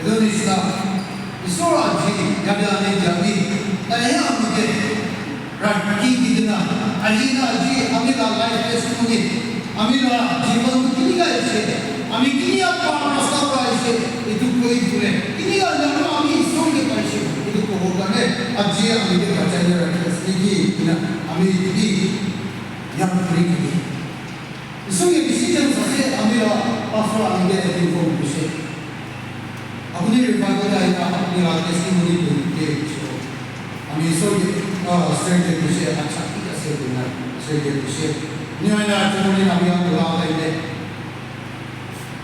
Indonesia, Isoraji, Yadani Jabi, Ayamike, Raki Dina, Alina Ji, Amila Life Testimony, Amila Jivan Kiliga, Amikia Parasara, it took away. Inia Ami Song the Pashi, it took over Ajia, Amika, Stigi, Amiki, Young Friki. So you see them say, Amira, Afra, and get a phone to say. अपने refiner आएगा अपने रास्ते से मुझे बोलते हैं हम ये सब स्ट्रेंजर विषय अच्छा की कैसे देना स्ट्रेंजर विषय न्याय राष्ट्र मुझे नामिया बुला लेंगे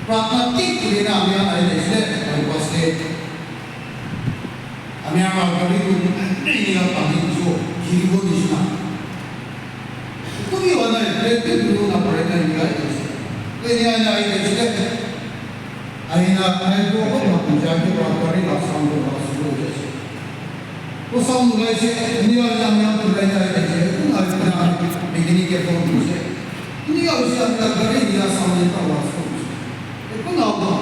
प्राकृतिक पुरे नामिया आए देशे और बसले हमें आगे बढ़ी तो नहीं निकाल पानी जो हीरो दिशा तो भी वाला है लेकिन दुनिया ना पड़ेगा निकाल देशे तो न्याय आए देशे Aina ayo orang menjadi orang lah sambung sambung je. वो sambung ऐसे दुनिया yang terlalu je. Una kita begini ke form je. Dunia usia kita beri dia sambung terlalu sambung. Itu nama.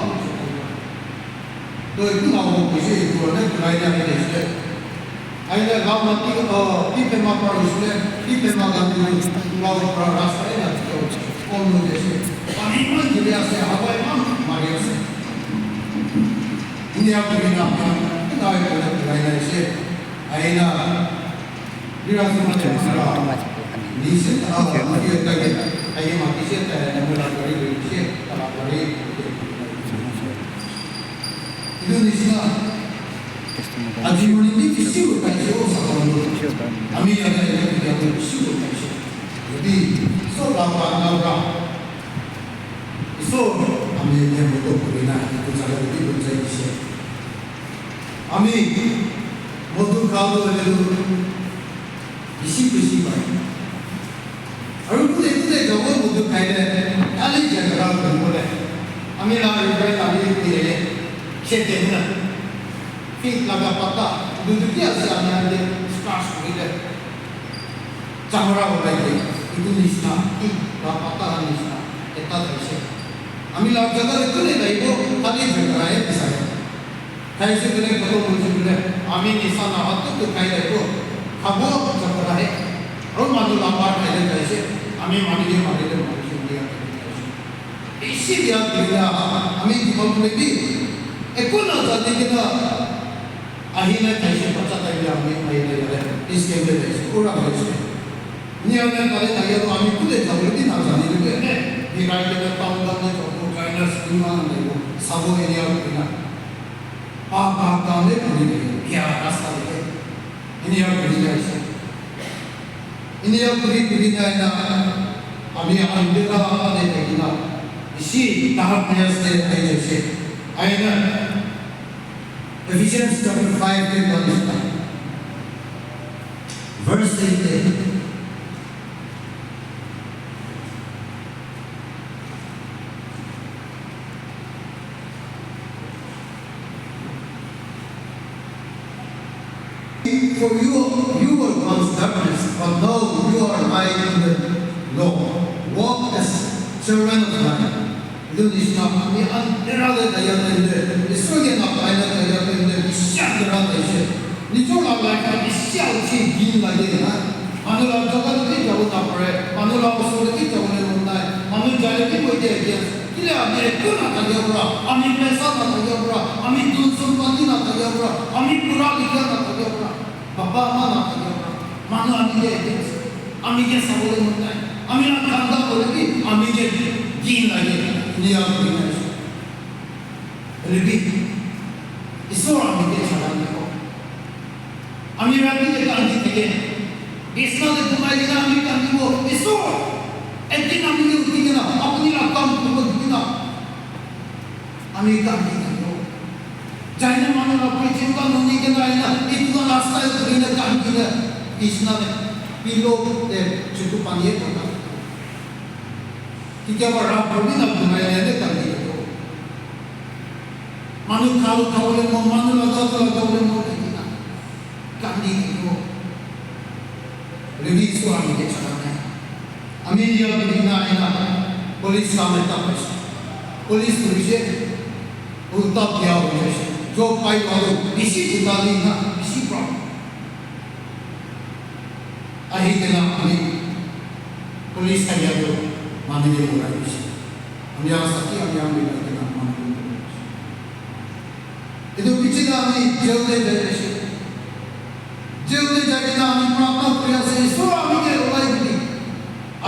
तो itu nama किसी itu orang terlalu je. Aina gaul nanti kita makan usle kita makan dulu gaul rasa ini tu form je. Kami pun jadi asal apa yang mari asal. Ini apa kita tahu kita berada di sini. Aina, dia semua cerita. Di sini kita kita aina mati sini ada mula dari sini, kalau dari Indonesia. Ajian ini kecil kecil sama. Kami ada yang kecil kecil. Jadi, so lama. So, kami yang betul benar itu sangat lebih berjaya. আমি মধুর খাওয়া হলেও বেশি বেশি পাই আর পুরো পুরো জগৎ মধুর খাইলে খালি জায়গা বলে আমি আমি দিয়ে সে দেন না ঠিক লাগা পাতা দুধটি আছে আমি আগে স্টার্ট করিলে চামড়া বলাইলে কিন্তু নিষ্ঠা ঠিক পাতা নিষ্ঠা এটা দেশে আমি লাভ জায়গা দেখতে যাইব খালি জায়গায় পিছায় कैसे करें करो मुझे बोले आमी निशान आवाज़ तो कहीं देखो खबो जब रहा है और मालूम लामार पहले कैसे आमी मानी दिया इसी दिया दिया आमी दिमाग में भी एक कौन आता है कि ना आहिना कैसे पता था कि आमी आहिना यार इसके लिए कैसे पूरा कैसे नहीं आने वाले ताकि तो आमी खुद एक जगह भी ना जाने के लिए दिराई के ताऊं दाने चौको काइनर स्कीमा नहीं वो सबो एरिया बिना आप ने पूरी क्या रास्ता है इन्हें पूरी जाए इन्हें पूरी जाए ना अभी अंधेरा आने लगेगा इसी ताहपनिया से आए जैसे आए ना Ephesians chapter 5 के बारे में verse 8 For you were once darkness, but now you are light in the Lord. Walk as children of light. Indonesia, kami antara daya tende, Israel nak daya tende, Isyak daya tende. Nicola lagi Isyak si gin lagi na. Manula jaga lagi jauh tak pernah. Manula usul lagi jauh lagi mundai. Manula jalan lagi boleh dia. Kita ambil tu nak tanya pura, ambil pesa nak tanya pura, ambil tunsun pati nak tanya pura, ambil pura liga nak tanya pura. Bapa mana tanya pura, mana ambil dia, ambil dia sabun mundai, ambil nak kanda boleh ni, ambil dia gin lagi. Dia ambil dia. Lebih, Isor ambil dia salam dia. Ambil lagi dia kandi dia. Isor dia tumai dia ambil kandi dia. Isor, entin ambil dia uti dia. Apni rakam tu dia. Ambil kandi dia. Jangan mana nak pergi juga nanti kita ini. Itu kan rasa itu kita kandi dia. Isna pilot dia cukup pandai pun. Kita berapa pun nak tumai dia kandi dia. Manu kau le mau manu laga le mau kita kandi itu lebih suami ke sana. Amerika begini ayana polis kami tapis polis berusia उल्टा किया हो जैसे जो पाई वालों इसी उतारी ना इसी पर अही के नाम हमें पुलिस का याद हो माने ये बोला इसी हम यहाँ सच्ची हम यहाँ मिला के नाम माने itu bicara ni jauh dari jauh dari kami प्रार्थना किया से ईश्वर आमी के रोलाई भी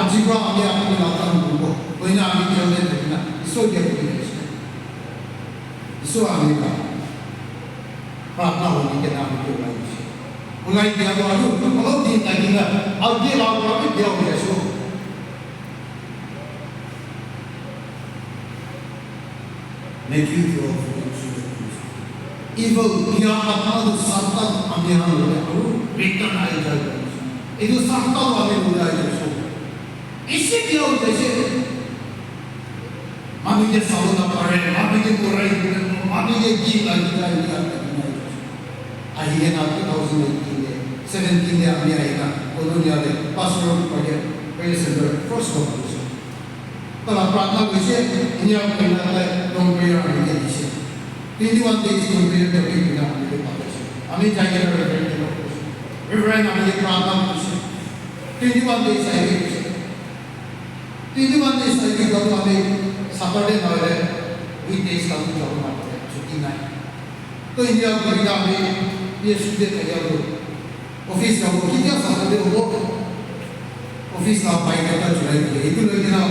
अजीबा आमी अपने लातान को कोई ना आमी जौं दे ना ईश्वर के कोई नहीं ईश्वर आमी का प्रार्थना होने के नाम के रोलाई दिया तो आलू तो बहुत दिन तक ना अब ये लाभ भी दिया हो जैसो make you feel evil dia apa satan ambil oleh aku return aja itu satan ambil oleh aja isi dia udah sih mami dia selalu napare mami dia murai mami dia gila gila dia akhirnya nanti 2017 dia ambil aja kalau dia ada pastor pada presenter first conclusion kalau प्रार्थना विषय ini apa yang ada don't pray on the issue 21 days to pray the way we are in the past ami jaiye reverend ami प्रार्थना विषय 21 days आएंगे 21 days आएंगे तो हमें Saturday night weekdays का कुछ और मारते हैं छुट्टी नहीं तो इंडिया बड़ीदा में ये सुबह तैयार हो ऑफिस का वो कितना सैटरडे हो ऑफिस का पाई का जुलाई के एक लोग ना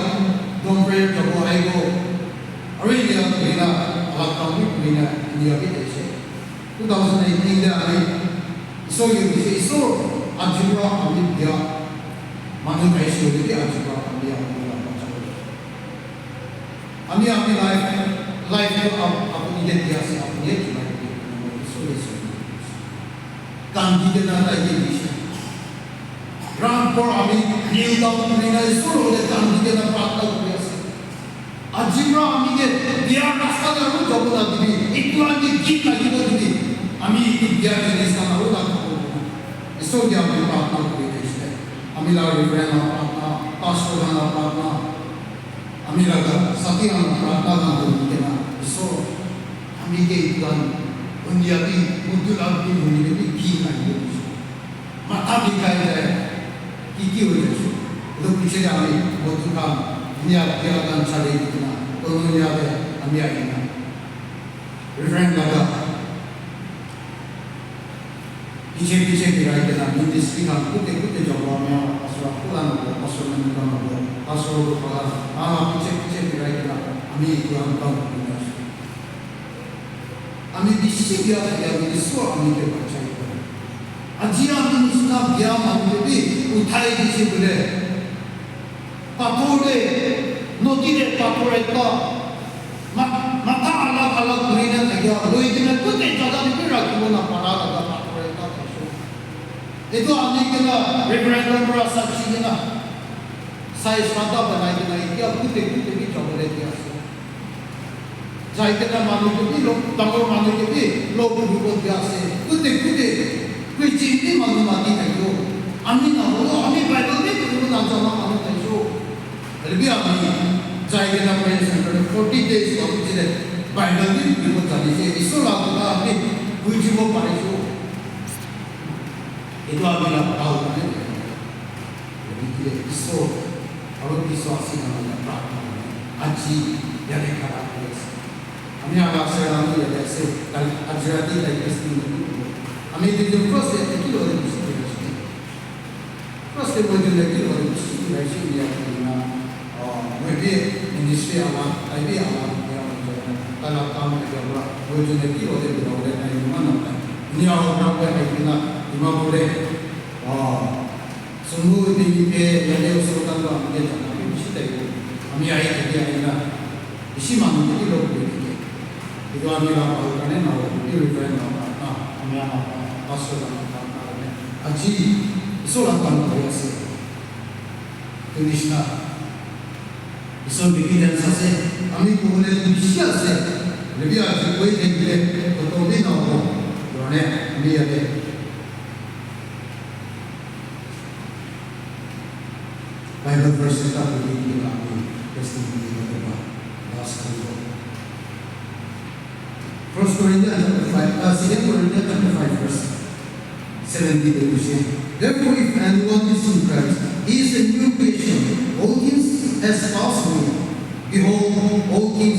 don't pray to go I go already on Mina electronic Mina India के जैसे 2018 में आए so ये किसी so अजीबा अमीर दिया मानो कैसे हो गया अजीबा अमीर अमीर अपनी लाइफ में अपनी ये दिया से अपनी ये चुनाव की so ये काम की के नाम ये विषय राम पर अमीर न्यू टाउन Mina so लोग काम की के नाम प्राप्त अजीबा अमीर दिया रास्ता का रूट जब ना दिवी इतना की गीत लगी तो दिवी अमीर की दिया जिन्हें इसका नाम होता है इसको क्या अमीर प्रार्थना कोई नहीं है अमीर आगे ब्रेन प्रार्थना पास्टर का प्रार्थना अमीर आगे सती का प्रार्थना का बोलते ना इसको अमीर के इतना उन्दिया भी मुद्दुला भी होने में भी गीत लगी तो माता भी कह जाए की हो जाए तो पीछे जाने मुद्दुला Dia akan cari kita, kalau dia ada, kami akan. Referent laga, picek dirai kita, industri kan, kute jawabnya, asal pulang, asal menunggu, asal pulang, picek dirai kita, kami ikut tahu kita. Kami disi dia di semua kami percaya. Ajian ini sudah dia mampu utai disi boleh. पाथोरे नदी रे पाथोरे तो माता अलग अलग दुनिया में गया लोई दिन कुछ जगह में भी रखी वो ना पड़ा लगा पाथोरे का तो ये तो आने के ना रेफरेंडम पर साक्षी ना साइज माता बनाई के ना क्या कुछ भी चौबले दिया जाए के ना मानो के भी लोग तंगों मानो के भी लोग भी दिया से कुछ कोई चीज नहीं मालूम आती है जो अमीन ना हो अमीन बाइबल में कुछ ना जाना मानो है जो lebih aman जाएंगे ना अपने सेंटर 40 days का कुछ है बाइबल में बिल्कुल जाने से इसको लागू ना अपने कोई चीज़ को पाने को ये तो अभी ना पता होगा नहीं लेकिन इसको और विश्वासी ना होगा प्रार्थना अच्छी यानी खराब है हमें आवाज़ से आना है जैसे कल अजराती लाइक इसकी हमें जो फर्स्ट है कि लोग इसकी फर्स्ट है वो जो लेकिन लोग इसकी वैसे ही याद करना maybe industry awak, maybe awak yang kalau kamu kerja wujud lagi oleh beroleh dari mana kan? Ini awak nak buat lagi nak 5 boleh. Semua ini ke yang usulkan tu ambil jangan mesti tak. Kami ayat kerja ini nak isi mana jadi log boleh. Itu kami lakukan kan? Nak itu refer nak kami apa pasal nak aji usulan biasa. Tulisna इसको बिकी जनता से अमी को बोले विषय से लेकिन आज कोई नहीं मिले तो भी ना हो तो ने अमी आगे बाइबल वर्स का भी लिखा है कैसे भी लिखा है दास का 1 Corinthians chapter 5, 2 Corinthians chapter 5, verse 17. Therefore, if anyone is in Christ, he is a new creation. All things has passed away. Behold, all things